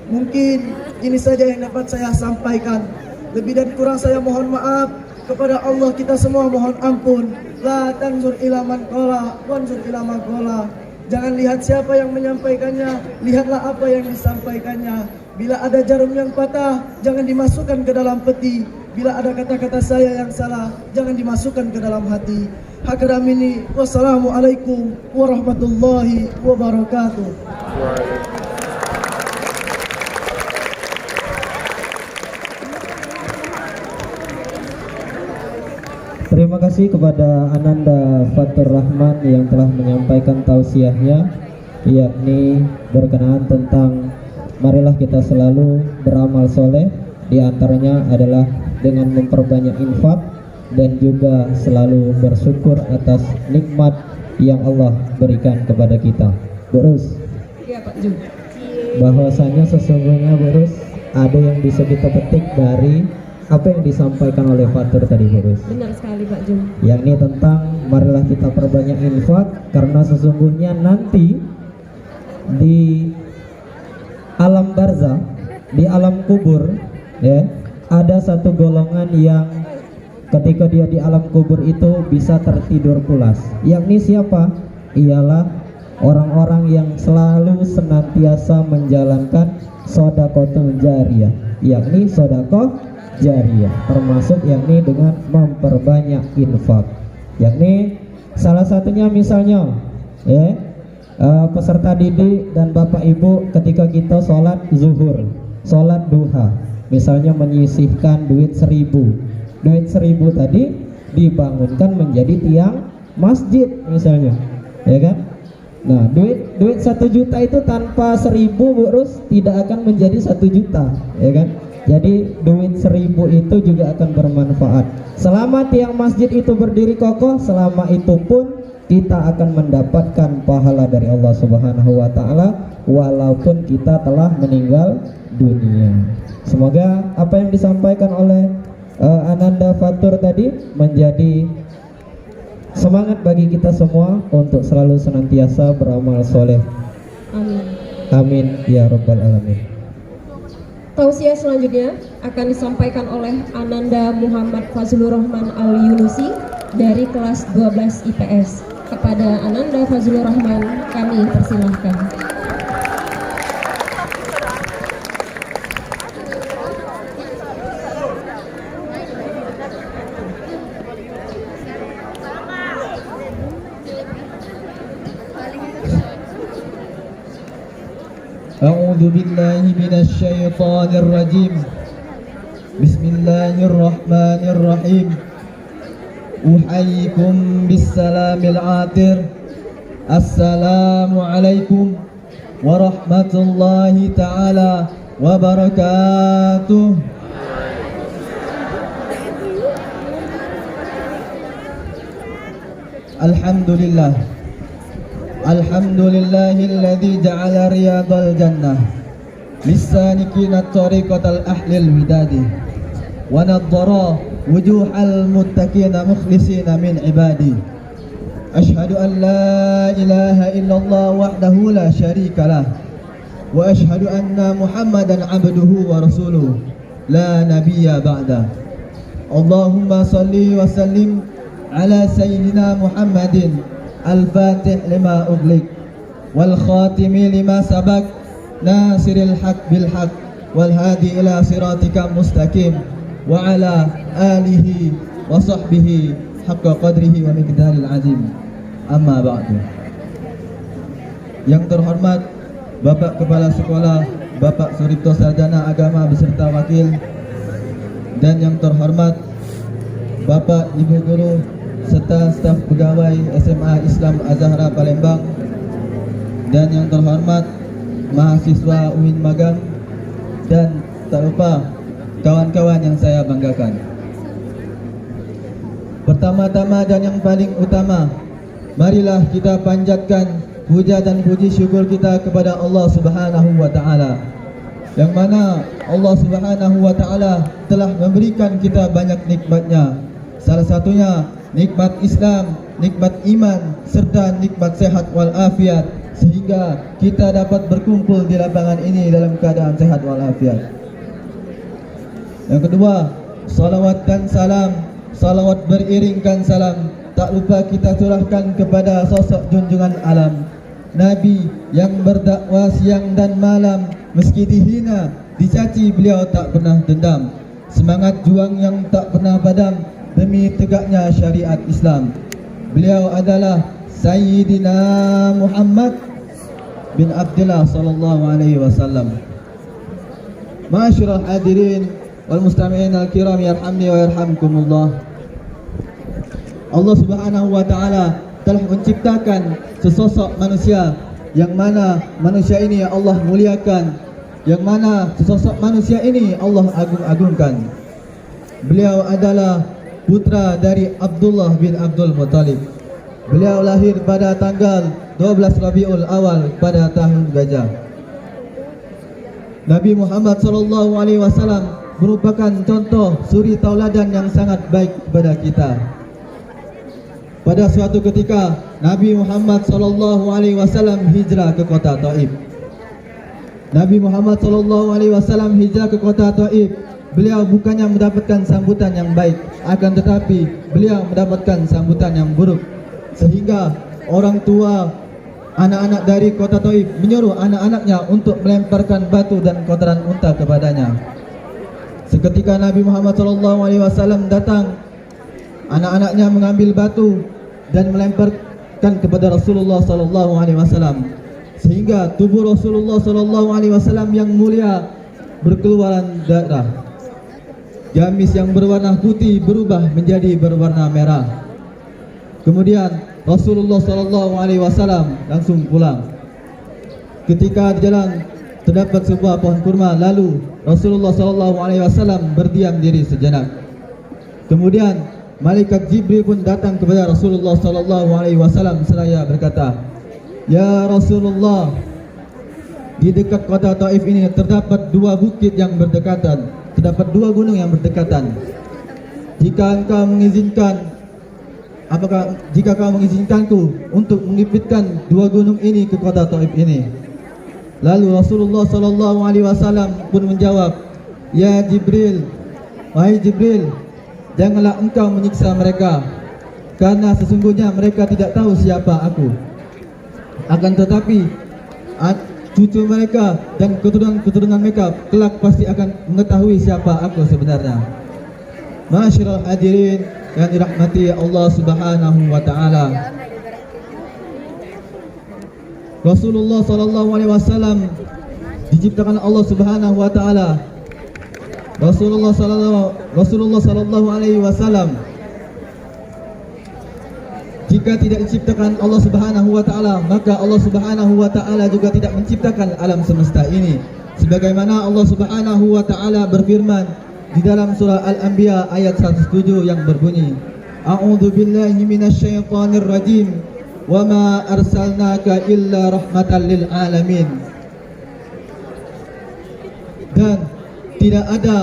Mungkin ini saja yang dapat saya sampaikan. Lebih dan kurang saya mohon maaf. Kepada Allah kita semua mohon ampun. La tanzur ila man qala wanzur ila man qala. Jangan lihat siapa yang menyampaikannya, lihatlah apa yang disampaikannya. Bila ada jarum yang patah, jangan dimasukkan ke dalam peti. Bila ada kata-kata saya yang salah, jangan dimasukkan ke dalam hati. Hakadha minni, wassalamualaikum warahmatullahi wabarakatuh. Terima kasih kepada Ananda Fatur Rahman yang telah menyampaikan tausiahnya, yakni berkenaan tentang marilah kita selalu beramal soleh, di antaranya adalah dengan memperbanyak infak dan juga selalu bersyukur atas nikmat yang Allah berikan kepada kita. Burus, Iya Pak Jum. bahwasanya sesungguhnya Burus ada yang bisa kita petik dari apa yang disampaikan oleh Fatur tadi, Burus. Benar sekali Pak Jum. Yakni tentang marilah kita perbanyak infak, karena sesungguhnya nanti di alam barzah, di alam kubur, ya, ada satu golongan yang ketika dia di alam kubur itu bisa tertidur pulas. Yakni siapa? Ialah orang-orang yang selalu senantiasa menjalankan sedekahul jariyah, yakni sedekah jariyah, termasuk yakni dengan memperbanyak infak. Yakni salah satunya misalnya, ya, peserta didik dan bapak ibu ketika kita sholat zuhur, sholat duha, misalnya menyisihkan duit 1.000, duit 1.000 tadi dibangunkan menjadi tiang masjid misalnya, ya kan? Nah, duit 1 juta itu tanpa 1.000 Burus tidak akan menjadi 1 juta, ya kan? Jadi duit 1.000 itu juga akan bermanfaat. Selama tiang masjid itu berdiri kokoh, selama itu pun kita akan mendapatkan pahala dari Allah Subhanahu wa taala walaupun kita telah meninggal dunia. Semoga apa yang disampaikan oleh Ananda Fatur tadi menjadi semangat bagi kita semua untuk selalu senantiasa beramal soleh. Amin. Amin ya rabbal alamin. Tausiah selanjutnya akan disampaikan oleh Ananda Muhammad Fazlur Rahman Al-Yunusi dari kelas 12 IPS. Kepada Ananda Fazlur Rahman kami persilahkan. أعوذ بالله من الشيطان الرجيم. بسم الله الرحمن الرحيم. أحييكم بالسلام العاطر. السلام عليكم ورحمة الله تعالى وبركاته. Alhamdulillah. Alhamdulillahilladzi ja'ala riyadal jannah lisanikina tariqatal ahlil widadi wa nadhara wujuhal muttaqina mukhlisina min ibadi. Ashhadu an la ilaha illallah wahdahu la syarika lah wa ashhadu anna Muhammadan abduhu wa rasuluh la nabiyya ba'da. Allahumma salli wa sallim ala sayyidina Muhammadin al-fatih lima ughliq wal khatimi lima sabaq nasiril haq bil haq wal hadi ila siratika mustaqim wa ala alihi wa sahbihi haqqa qadrihi wa miqdaril azim. Amma ba'du. Yang terhormat Bapak Kepala Sekolah, Bapak Suripto Sarjana Agama beserta wakil, dan yang terhormat Bapak Ibu Guru serta staf pegawai SMA Islam Az-Zahra Palembang, dan yang terhormat mahasiswa UIN Magang, dan tak lupa kawan-kawan yang saya banggakan. Pertama-tama dan yang paling utama, marilah kita panjatkan puja dan puji syukur kita kepada Allah Subhanahu wa taala, yang mana Allah Subhanahu wa taala telah memberikan kita banyak nikmatnya. Salah satunya nikmat Islam, nikmat iman, serta nikmat sehat walafiat, sehingga kita dapat berkumpul di lapangan ini dalam keadaan sehat walafiat. Yang kedua, salawat dan salam, salawat beriringkan salam, tak lupa kita curahkan kepada sosok junjungan alam, Nabi yang berdakwah siang dan malam, meski dihina, dicaci, beliau tak pernah dendam. Semangat juang yang tak pernah padam demi tegaknya syariat Islam. Beliau adalah Sayyidina Muhammad bin Abdullah sallallahu alaihi wasallam. Ma'asyiral hadirin wal mustami'in al-kiram, yarhamni wa yarhamkumullah. Allah Subhanahu wa taala telah menciptakan sesosok manusia, yang mana manusia ini Allah muliakan, yang mana sesosok manusia ini Allah agung-agungkan. Beliau adalah putra dari Abdullah bin Abdul Muttalib. Beliau lahir pada tanggal 12 Rabiul Awal pada tahun Gajah. Nabi Muhammad SAW merupakan contoh suri tauladan yang sangat baik kepada kita. Pada suatu ketika Nabi Muhammad SAW hijrah ke kota Taif. Nabi Muhammad SAW hijrah ke kota Taif. Beliau bukannya mendapatkan sambutan yang baik, akan tetapi beliau mendapatkan sambutan yang buruk, sehingga orang tua anak-anak dari kota Taif menyuruh anak-anaknya untuk melemparkan batu dan kotoran unta kepadanya. Seketika Nabi Muhammad SAW datang, anak-anaknya mengambil batu dan melemparkan kepada Rasulullah SAW, sehingga tubuh Rasulullah SAW yang mulia berkeluaran darah. Gamis yang berwarna putih berubah menjadi berwarna merah. Kemudian Rasulullah SAW langsung pulang. Ketika di jalan terdapat sebuah pohon kurma, lalu Rasulullah SAW berdiam diri sejenak. Kemudian malaikat Jibril pun datang kepada Rasulullah SAW seraya berkata, "Ya Rasulullah, di dekat kota Taif ini terdapat dua bukit yang berdekatan, terdapat dua gunung yang berdekatan. Jika engkau mengizinkan, jika kau mengizinkanku untuk mengipitkan dua gunung ini ke kota Taif ini?" Lalu Rasulullah SAW pun menjawab, "Ya Jibril, wahai Jibril, janganlah engkau menyiksa mereka, karena sesungguhnya mereka tidak tahu siapa aku. Akan tetapi cucu mereka dan keturunan mereka kelak pasti akan mengetahui siapa aku sebenarnya." Ma'asyiral hadirin yang dirahmati Allah Subhanahu wa taala, Rasulullah SAW diciptakan Allah Subhanahu wa taala. Rasulullah sallallahu alaihi wasallam jika tidak diciptakan Allah Subhanahu wa taala, maka Allah Subhanahu wa taala juga tidak menciptakan alam semesta ini. Sebagaimana Allah Subhanahu wa taala berfirman di dalam surah Al-Anbiya ayat 107 yang berbunyi, A'udzu billahi minasyaitonir rajim. Wa ma arsalnaka illa rahmatan lil alamin. Dan tidak ada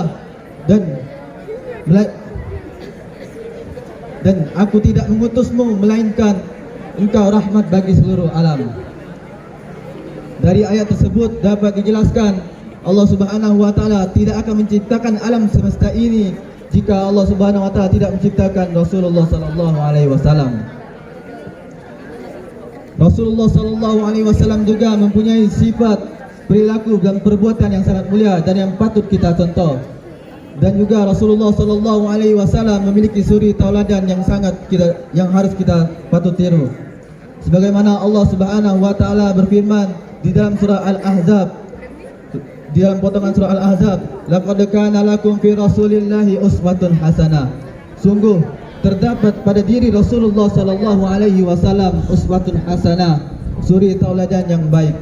dan aku tidak mengutusmu melainkan engkau rahmat bagi seluruh alam. Dari ayat tersebut dapat dijelaskan Allah Subhanahu wa taala tidak akan menciptakan alam semesta ini jika Allah Subhanahu wa taala tidak menciptakan Rasulullah sallallahu alaihi wasallam. Rasulullah sallallahu alaihi wasallam juga mempunyai sifat, perilaku dan perbuatan yang sangat mulia dan yang patut kita contoh. Dan juga Rasulullah sallallahu alaihi wasallam memiliki suri tauladan yang harus kita patut tiru. Sebagaimana Allah Subhanahu wa taala berfirman di dalam surah Al-Ahzab, di dalam potongan surah Al-Ahzab, laqad kana lakum fi rasulillahi uswatun hasanah. Sungguh terdapat pada diri Rasulullah sallallahu alaihi wasallam uswatun hasanah, suri tauladan yang baik.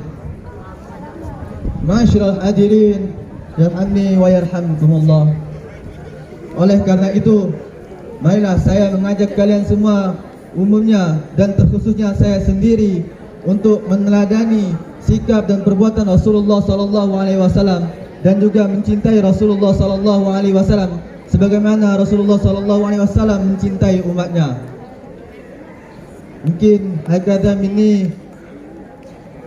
Ma'asyiral hadirin yarhamni wa yarhamkumullah. Oleh karena itu, marilah saya mengajak kalian semua umumnya dan terkhususnya saya sendiri untuk meneladani sikap dan perbuatan Rasulullah sallallahu alaihi wasallam dan juga mencintai Rasulullah sallallahu alaihi wasallam sebagaimana Rasulullah sallallahu alaihi wasallam mencintai umatnya. Mungkin hakadha minni,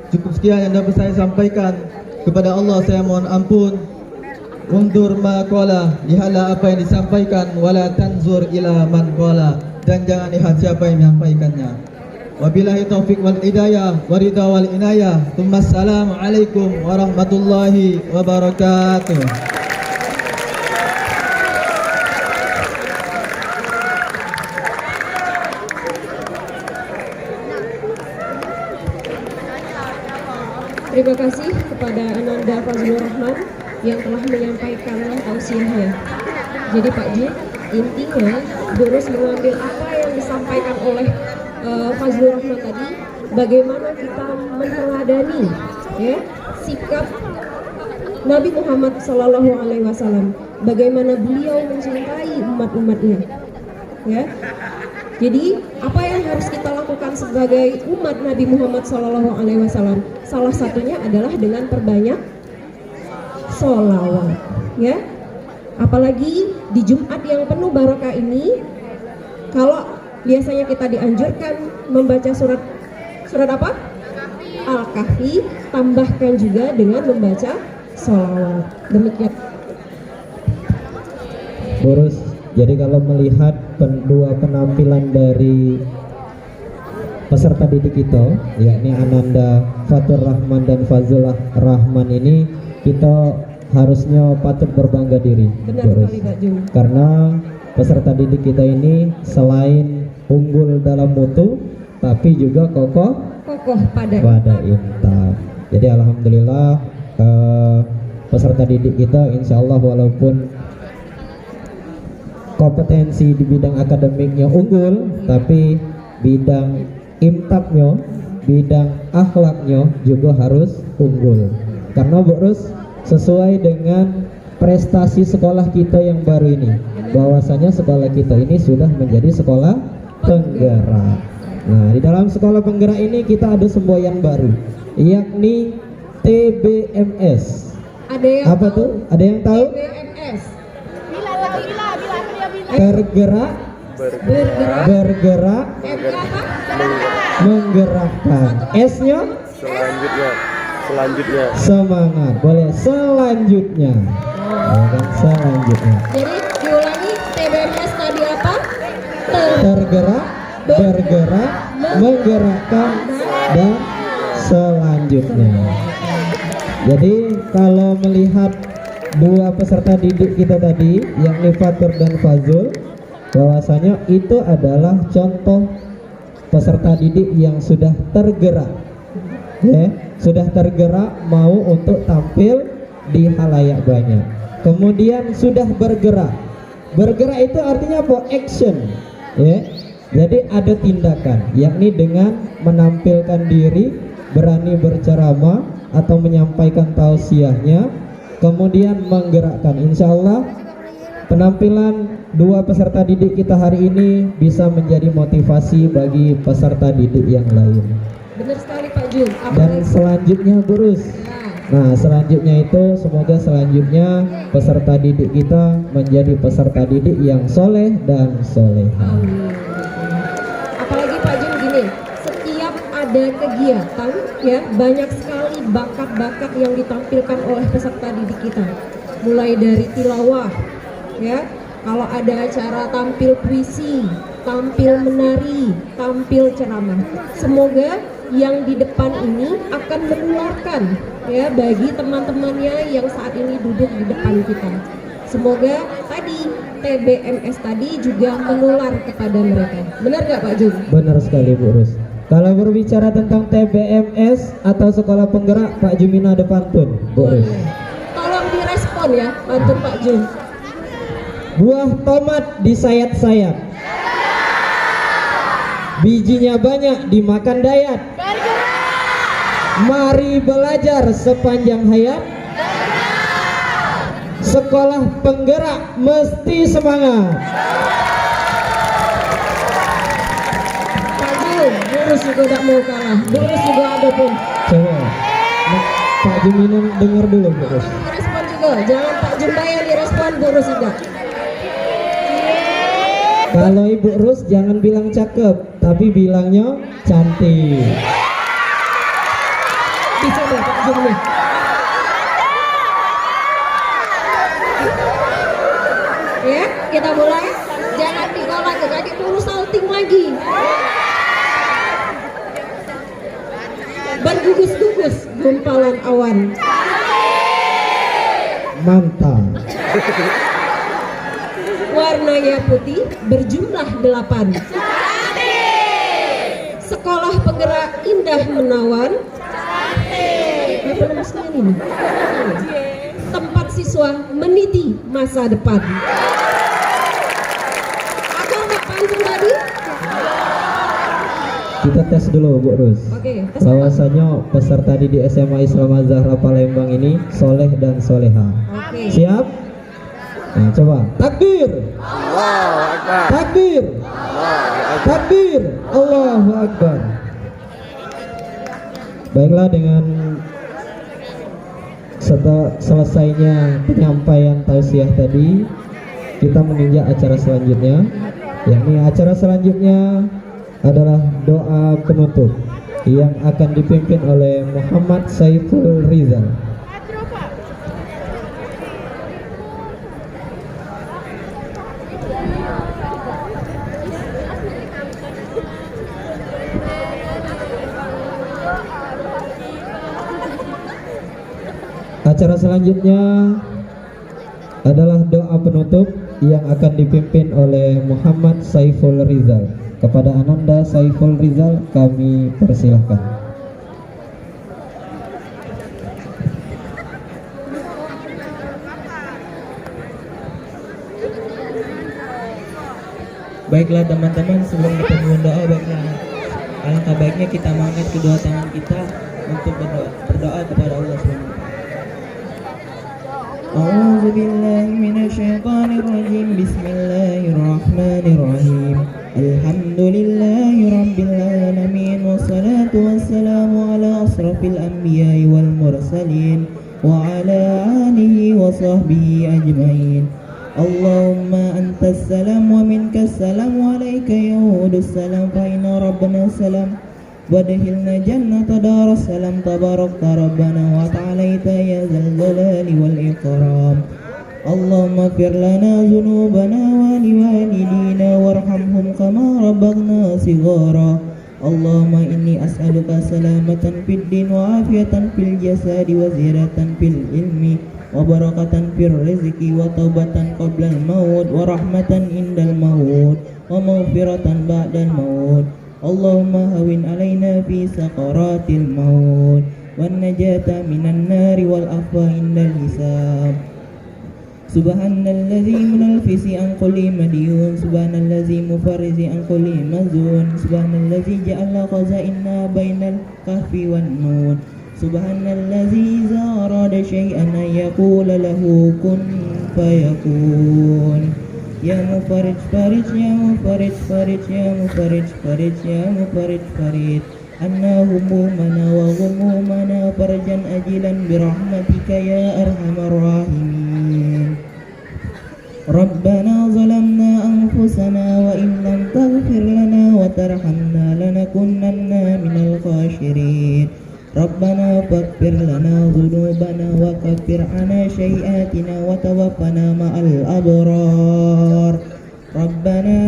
cukup sekian yang dapat saya sampaikan. Kepada Allah saya mohon ampun. Undur ma qala, lihatlah apa yang disampaikan, wala tanzur ila man qala, dan jangan lihat siapa yang menyampaikannya. Wabillahi taufik wal hidayah wa ridha wal inayah. Assalamu alaikum warahmatullahi wabarakatuh. Terima kasih kepada Ananda Fazlur Rahman yang telah menyampaikan tausiahnya. Jadi Pak Ji, intinya Burus mengambil apa yang disampaikan oleh Fazlur Rahman tadi, bagaimana kita meneladani ya sikap Nabi Muhammad Sallallahu Alaihi Wasallam, bagaimana beliau mencintai umat-umatnya, ya. Jadi apa yang harus kita lakukan sebagai umat Nabi Muhammad Sallallahu Alaihi Wasallam? Salah satunya adalah dengan perbanyak sholawat, ya. Apalagi di Jumat yang penuh barokah ini, kalau biasanya kita dianjurkan membaca surat apa? Al-Kahfi, tambahkan juga dengan membaca sholawat. Demikian. Boros, jadi kalau melihat dua penampilan dari peserta didik kita, yakni Ananda Fatur Rahman dan Fazlur Rahman ini, kita harusnya patut berbangga diri. Benar sekali Pak Jum. Karena peserta didik kita ini selain unggul dalam mutu, tapi juga kokoh pada intab. Jadi alhamdulillah peserta didik kita insya Allah walaupun kompetensi di bidang akademiknya unggul, tapi bidang imtabnya, bidang akhlaknya juga harus unggul. Karena harus sesuai dengan prestasi sekolah kita yang baru ini, bahwasanya sekolah kita ini sudah menjadi sekolah penggerak. Nah, di dalam sekolah penggerak ini kita ada semboyan baru, yakni TBMS. Ada yang apa tuh? Ada yang tahu? TBMS. Bergerak, menggerakkan. S-nya? Selanjutnya. Semangat. Boleh selanjutnya. Selanjutnya. Jadi diulangi, TBMS tadi apa? Tergerak, bergerak, menggerakkan, dan selanjutnya. Jadi kalau melihat dua peserta didik kita tadi, yakni Fatur dan Fazul, bahwasanya itu adalah contoh peserta didik yang sudah tergerak, ya. sudah tergerak mau untuk tampil di halayak banyak. Kemudian sudah bergerak. Bergerak itu artinya apa? Action, ya. Jadi ada tindakan, yakni dengan menampilkan diri, berani berceramah atau menyampaikan tausiahnya, kemudian menggerakkan. Insya Allah penampilan dua peserta didik kita hari ini bisa menjadi motivasi bagi peserta didik yang lain. Benar sekali Pak Jun. Dan selanjutnya Burus. Nah, selanjutnya itu semoga selanjutnya peserta didik kita menjadi peserta didik yang soleh dan soleha. Amin. Apalagi Pak Jun gini, setiap ada kegiatan ya banyak sekali bakat-bakat yang ditampilkan oleh peserta didik kita. Mulai dari tilawah, ya, kalau ada acara tampil puisi, tampil menari, tampil ceramah. Semoga yang di depan ini akan menularkan ya bagi teman-temannya yang saat ini duduk di depan kita. Semoga tadi TBMS tadi juga menular kepada mereka. Benar gak Pak Jun? Benar sekali Bu Rus. Kalau berbicara tentang TBMS atau sekolah penggerak, Pak Jumina ada pantun Bu Rus. Tolong direspon ya pantun Pak Jun. Buah tomat disayat-sayat, bijinya banyak dimakan dayat. Mari belajar sepanjang hayat. Sekolah penggerak mesti semangat. Pak Jun, Burus juga tidak mau kalah. Burus juga ada pun. Coba Pak Jumina dengar dulu Burus. Direspon juga. Jangan Pak Jumba yang direspon, Burus juga. Kalau Ibu Rus jangan bilang cakep, tapi bilangnya cantik. Bisa deh Pak Jumba. Ya, kita mulai. Jangan digolak, jadi Burus salting lagi. Bergugus-gugus gumpalan awan. Mantap. Warnanya putih berjumlah 8. Sekolah penggerak indah menawan. Apa namanya ini? Tempat siswa meniti masa depan. Apa nggak pantun tadi? Kita tes dulu Bu Rus. Oke, tes Bahwasanya peserta didik SMA Islam Az-Zahra Palembang ini soleh dan soleha. Oke. Siap? Nah, coba takbir. Takbir. Takbir. Allahu Akbar. Baiklah, dengan setelah selesainya penyampaian tausiah tadi, kita menginjak acara selanjutnya, yakni acara selanjutnya adalah doa penutup yang akan dipimpin oleh Muhammad Saiful Rizal. Acara selanjutnya adalah doa penutup yang akan dipimpin oleh Muhammad Saiful Rizal. Kepada Ananda Saiful Rizal kami persilahkan. Baiklah teman-teman, sebelum kita berdoa, alangkah baiknya kita mengangkat kedua tangan kita untuk berdoa kepada Allah SWT. A'udzu billahi minasyaitonir rajim. Bismillahirrahmanirrahim. Alhamdulillahi rabbil alamin, wassalatu wassalamu ala asrafil anbiya'i wal mursalin wa ala alihi wa sahbihi ajmain. Allahumma antas salam wa minkas salam wa alayka ya'udus salam fa inna rabbana salam wadkhilna jannata daras salam tabarakta rabbana wa ta'alaita ya zal jalali wal ikram. Allahumma fir lana dhunubana wa liwalidina warhamhum kama rabbana sighara. Allahumma inni as'aluka salamatan fid din wa afiatan fil jasadi wa ziyadatan fil ilmi wa barakatan fir rizqi wa taubatan qabla al maut wa rahmatan indal maut wa maghfiratan ba'dal maut. Allahumma hawin alaina fi saqaratil maut. والنجاة من النار والعفو عند الحساب. سبحان الذي منفس عن كل مديون، سبحان الذي مفرز عن كل مزون، سبحان الذي جعل خزائن بين الكهف والنون، سبحان الذي إذا أراد شيئا أن يقول له كن فيكون. يا مفرج فرج، يا مفرج فرج، يا مفرج فرج، يا مفرج فرج عنا همومنا وغمومنا فرجا أجلا برحمتك يا أرحم الراحمين. ربنا ظلمنا أنفسنا وإن لم تغفر لنا وترحمنا لنكونن من الخاسرين. ربنا فاغفر لنا ذنوبنا وكفر عنا سيئاتنا وتوفنا مع الأبرار. ربنا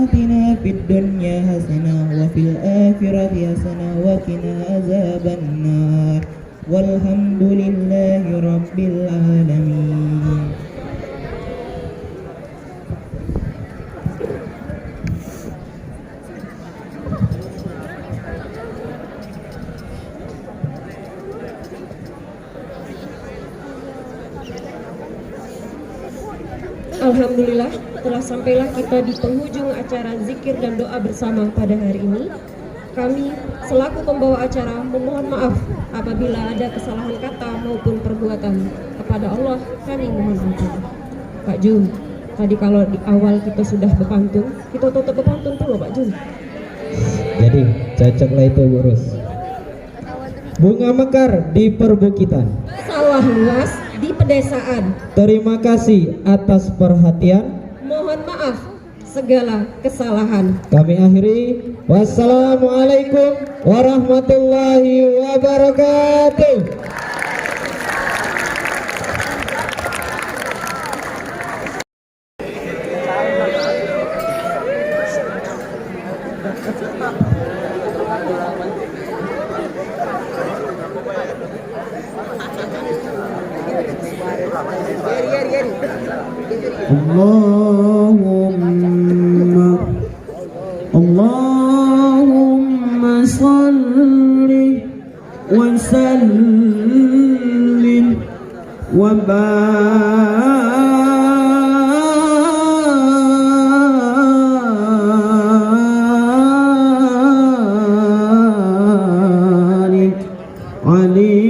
آتنا في الدنيا حسنة وفي الآخرة حسنة وقنا عذاب النار والحمد لله رب العالمين. Alhamdulillah, telah sampailah kita di penghujung acara zikir dan doa bersama pada hari ini. Kami selaku pembawa acara memohon maaf apabila ada kesalahan kata maupun perbuatan. Kepada Allah kami mohon ampun. Pak Jun, tadi kalau di awal kita sudah berpantun, kita tutup berpantun dulu Pak Jun. Jadi cocoklah itu urus. Bunga mekar di perbukitan, Sawah luas di pedesaan. terima kasih atas perhatian. Mohon maaf segala kesalahan. Kami akhiri. Wassalamualaikum warahmatullahi wabarakatuh. Allahumma salli wa sallim wa barik alaihi.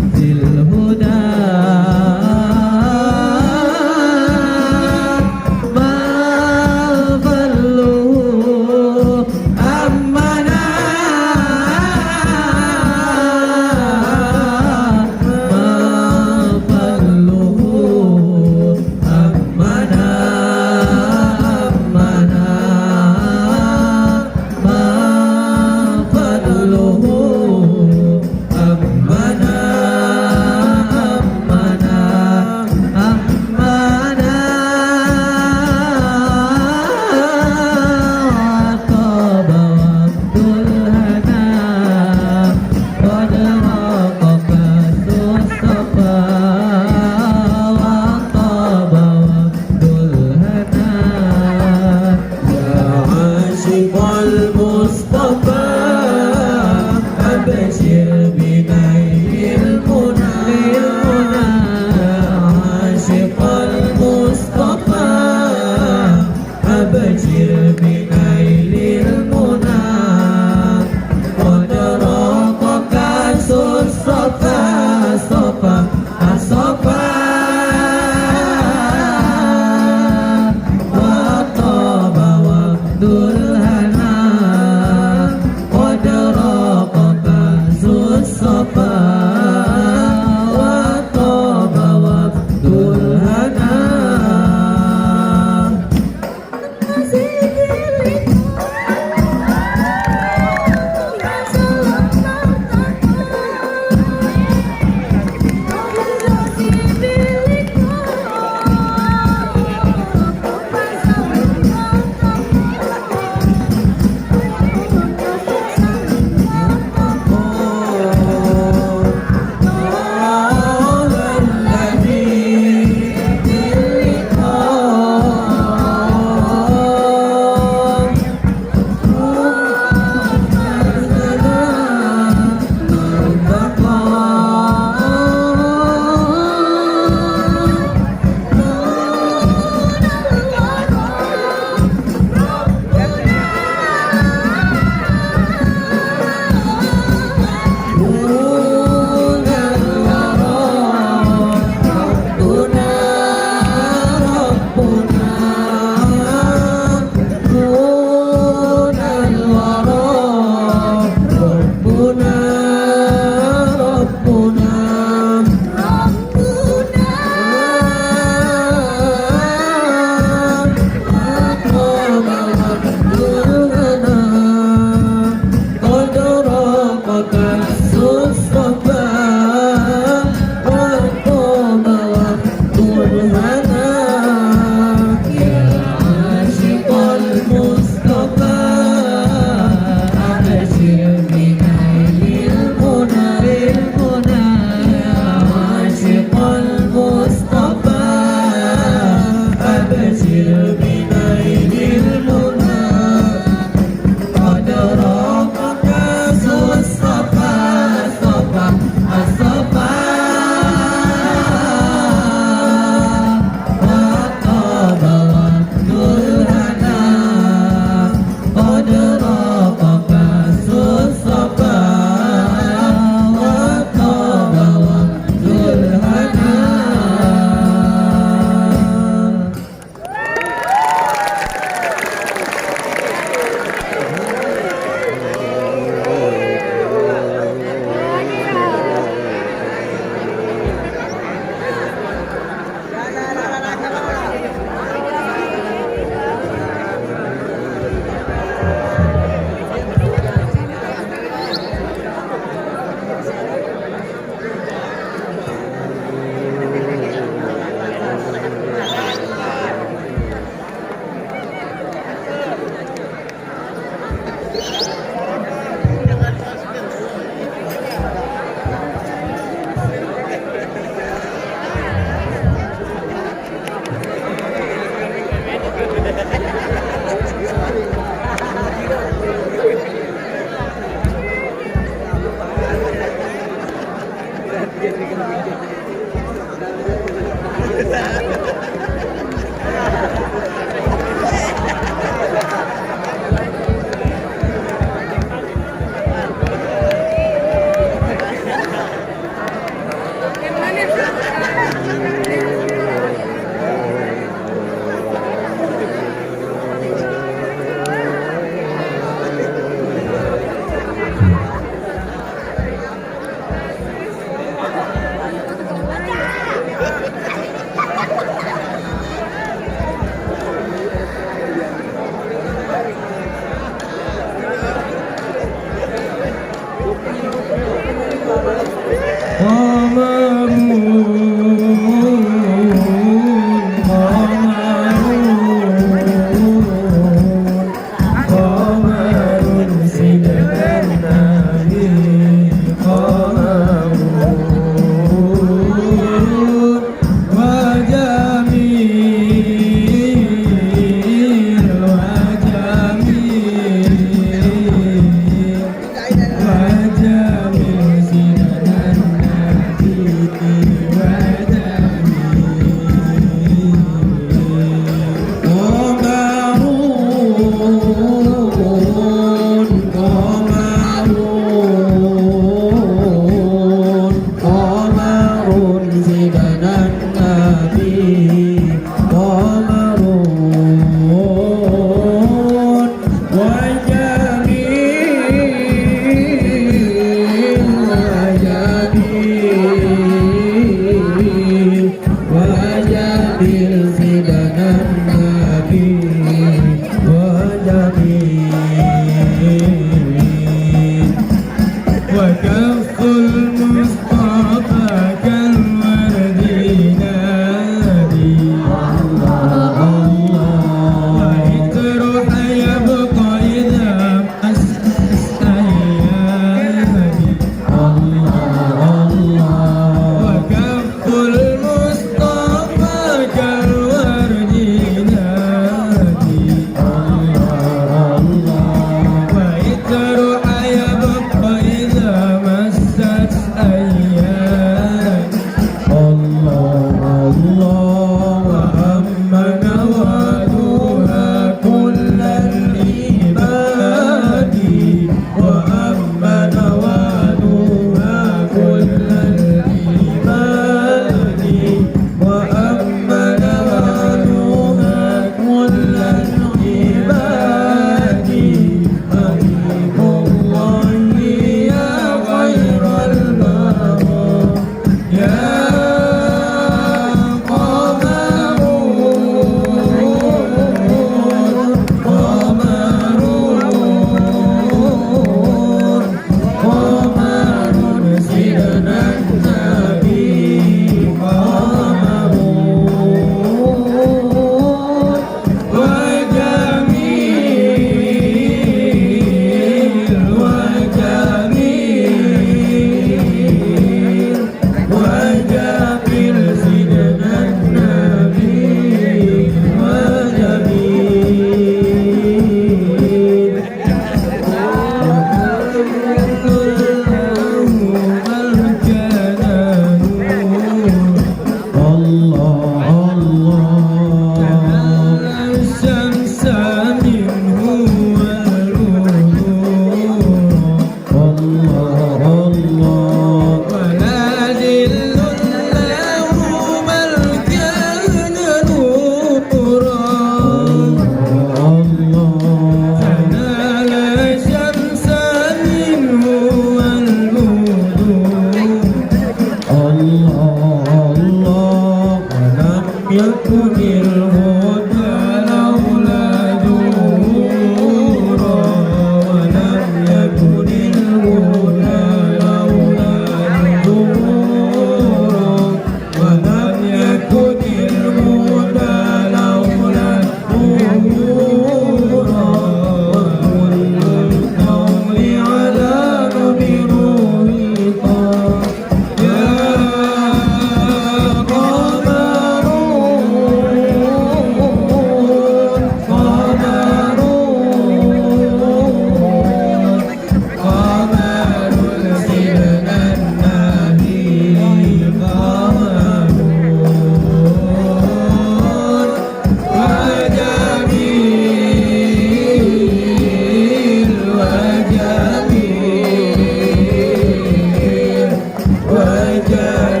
الرجال